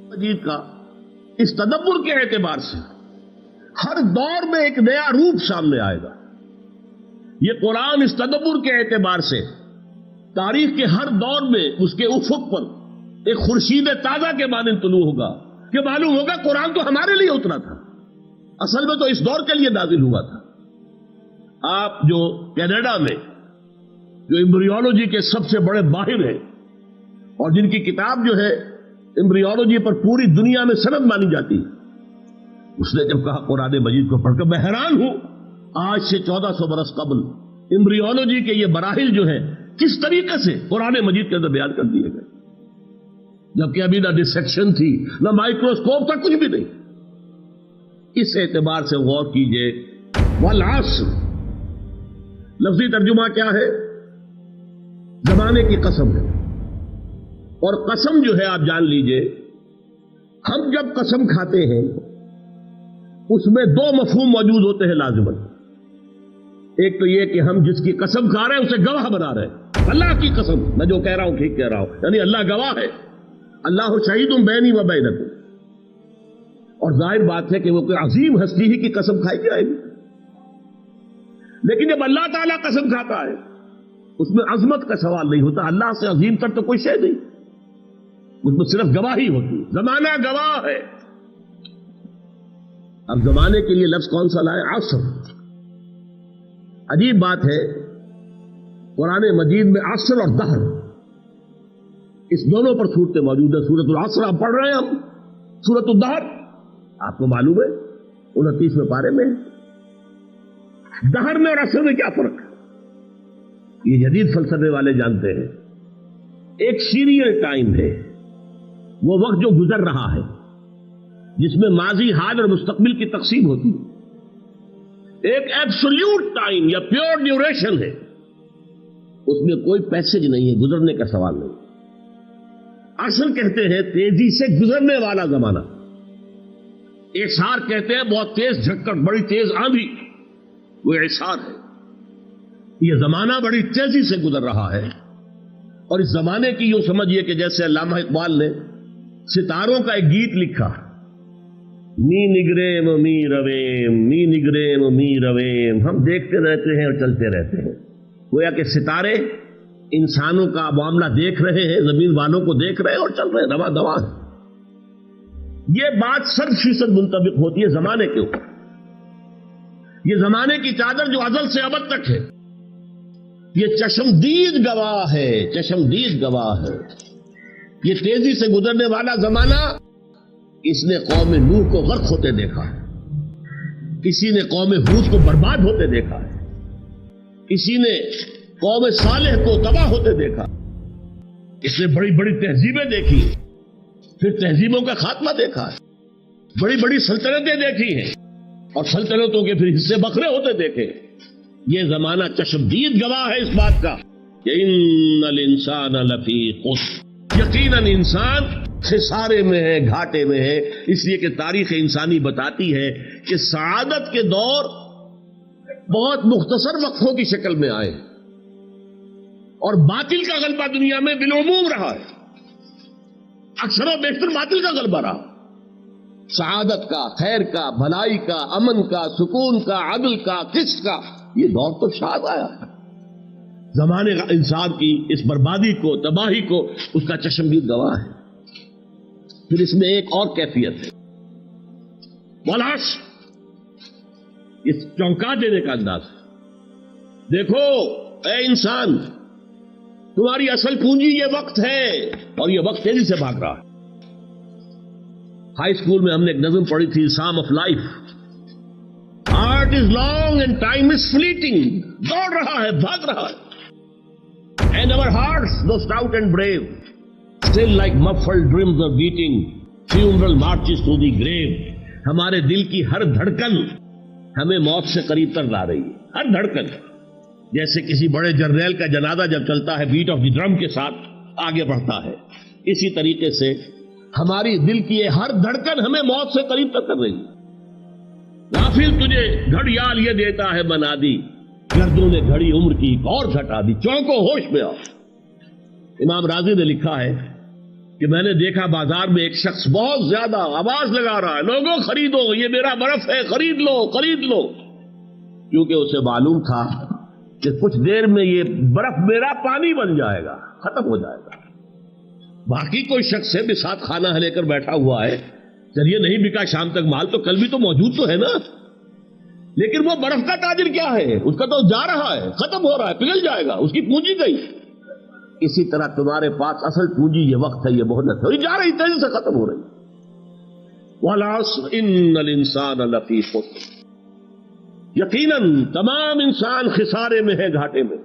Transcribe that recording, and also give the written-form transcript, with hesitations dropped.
مجید کا اس تدبر کے اعتبار سے ہر دور میں ایک نیا روپ سامنے آئے گا. یہ قرآن اس تدبر کے اعتبار سے تاریخ کے ہر دور میں اس کے افق پر ایک خورشید تازہ کے مانند طلوع ہوگا کہ معلوم ہوگا قرآن تو ہمارے لیے اترا تھا، اصل میں تو اس دور کے لیے نازل ہوا تھا. آپ جو کینیڈا میں جو ایمبریولوجی کے سب سے بڑے ماہر ہیں اور جن کی کتاب جو ہے ایمبریولوجی پر پوری دنیا میں سند مانی جاتی ہے، اس نے جب کہا قرآن مجید کو پڑھ کر میں حیران ہوں، آج سے 1400 برس قبل ایمبریولوجی کے یہ مراحل جو ہیں کس طریقے سے قرآن مجید کے اندر بیان کر دیے گئے، جبکہ ابھی نہ ڈسیکشن تھی نہ مائکروسکوپ تھا، کچھ بھی نہیں. اس اعتبار سے غور کیجئے. والعصر لفظی ترجمہ کیا ہے؟ زمانے کی قسم ہے. اور قسم جو ہے آپ جان لیجئے، ہم جب قسم کھاتے ہیں اس میں دو مفہوم موجود ہوتے ہیں لازماً. ایک تو یہ کہ ہم جس کی قسم کھا رہے ہیں اسے گواہ بنا رہے ہیں. اللہ کی قسم، میں جو کہہ رہا ہوں ٹھیک کہہ رہا ہوں، یعنی اللہ گواہ ہے. اللہ شہید بینی و بینکم. اور ظاہر بات ہے کہ وہ کوئی عظیم ہستی ہی کی قسم کھائی جائے گی. لیکن جب اللہ تعالیٰ قسم کھاتا ہے اس میں عظمت کا سوال نہیں ہوتا. اللہ سے عظیم تر تو کوئی شے نہیں، اس میں صرف گواہی ہوتی ہے. زمانہ گواہ ہے. اب زمانے کے لیے لفظ کون سا لائے؟ عصر. عجیب بات ہے، قرآن مجید میں عصر اور دہر اس دونوں پر صورتیں موجود ہیں. سورۃ العصر آپ پڑھ رہے ہیں، ہم سورۃ الدہر آپ کو معلوم ہے 29ویں پارے میں. دہر میں اور عصر میں کیا فرق ہے؟ یہ جدید فلسفے والے جانتے ہیں. ایک سیریل ٹائم ہے، وہ وقت جو گزر رہا ہے جس میں ماضی، حال اور مستقبل کی تقسیم ہوتی ہے. ایک ایبسولوٹ ٹائم یا پیور ڈیوریشن ہے، اس میں کوئی پیسج نہیں ہے، گزرنے کا سوال نہیں. عصر کہتے ہیں تیزی سے گزرنے والا زمانہ. اعصار کہتے ہیں بہت تیز جھٹکا، بڑی تیز آندھی، وہ اعصار ہے. یہ زمانہ بڑی تیزی سے گزر رہا ہے. اور اس زمانے کی یوں سمجھیے کہ جیسے علامہ اقبال نے ستاروں کا ایک گیت لکھا، می نگریم می رویم می نگریم می رویم، ہم دیکھتے رہتے ہیں اور چلتے رہتے ہیں. گویا کہ ستارے انسانوں کا معاملہ دیکھ رہے ہیں، زمین والوں کو دیکھ رہے ہیں اور چل رہے ہیں رواں دواں. یہ بات 100% منطبق ہوتی ہے زمانے کے اوپر. یہ زمانے کی چادر جو ازل سے ابد تک ہے، یہ چشمدید گواہ ہے، چشمدید گواہ ہے. یہ تیزی سے گزرنے والا زمانہ، اس نے قوم نوح کو غرق ہوتے دیکھا ہے، کسی نے قوم ہود کو برباد ہوتے دیکھا ہے، کسی نے قوم صالح کو تباہ ہوتے دیکھا. اس نے بڑی بڑی تہذیبیں دیکھی، پھر تہذیبوں کا خاتمہ دیکھا ہے. بڑی بڑی سلطنتیں دیکھی ہیں اور سلطنتوں کے پھر حصے بکھرے ہوتے دیکھے. یہ زمانہ چشمدید گواہ ہے اس بات کا کہ ان الانسان لفی خسر، یقیناً انسان خسارے میں ہے، گھاٹے میں ہے. اس لیے کہ تاریخ انسانی بتاتی ہے کہ سعادت کے دور بہت مختصر وقفوں کی شکل میں آئے اور باطل کا غلبہ دنیا میں بالعموم رہا ہے. اکثر و بیشتر باطل کا غلبہ رہا. سعادت کا، خیر کا، بھلائی کا، امن کا، سکون کا، عدل کا، قسط کا یہ دور تو شاد آیا ہے. زمانے کا انسان کی اس بربادی کو، تباہی کو اس کا چشمدید گواہ ہے. پھر اس میں ایک اور کیفیت ہے، والعصر، اس چونکا دینے کا انداز ہے. دیکھو اے انسان، تمہاری اصل پونجی یہ وقت ہے اور یہ وقت تیزی سے بھاگ رہا ہے. ہائی اسکول میں ہم نے ایک نظم پڑھی تھی، سام of life. Art is long and time is fleeting. دوڑ رہا ہے، بھاگ رہا ہے. And our hearts, though stout and brave, still like muffled drums are beating funeral marches to the grave. ہمارے دل کی ہر دھڑکن ہمیں موت سے قریب تر لا رہی ہے. ہر دھڑکن جیسے کسی بڑے جرنیل کا جنازہ جب چلتا ہے بیٹ آف دی ڈرم کے ساتھ آگے بڑھتا ہے، اسی طریقے سے ہماری دل کی ہر دھڑکن ہمیں موت سے قریب تر کر رہی ہے. غافل تجھے گھڑیال یہ دیتا ہے بنا دی، گردوں نے گھڑی عمر کی ایک اور گھٹا دی. چونکو ہوش میں آؤ. امام راضی نے لکھا ہے کہ میں نے دیکھا بازار میں ایک شخص بہت زیادہ آواز لگا رہا ہے، لوگوں خریدو، یہ میرا برف ہے، خرید لو خرید لو، کیونکہ اسے معلوم تھا کہ کچھ دیر میں یہ برف میرا پانی بن جائے گا، ختم ہو جائے گا۔ باقی کوئی شخص ہے بساط خانہ لے کر بیٹھا ہوا ہے، چلیے نہیں بکا شام تک مال تو کل بھی تو موجود تو ہے نا، لیکن وہ برف کا تاجر کیا ہے، اس کا تو جا رہا ہے، ختم ہو رہا ہے، پگھل جائے گا، اس کی پونجی گئی۔ اسی طرح تمہارے پاس اصل پونجی یہ وقت ہے، یہ مہلت ہے، یہ جا رہی تیزی سے ختم ہو رہی۔ وَالْعَصْرِ إِنَّ الْإِنسَانَ لَفِي خُسْرٍ، یقیناً تمام انسان خسارے میں ہے، گھاٹے میں۔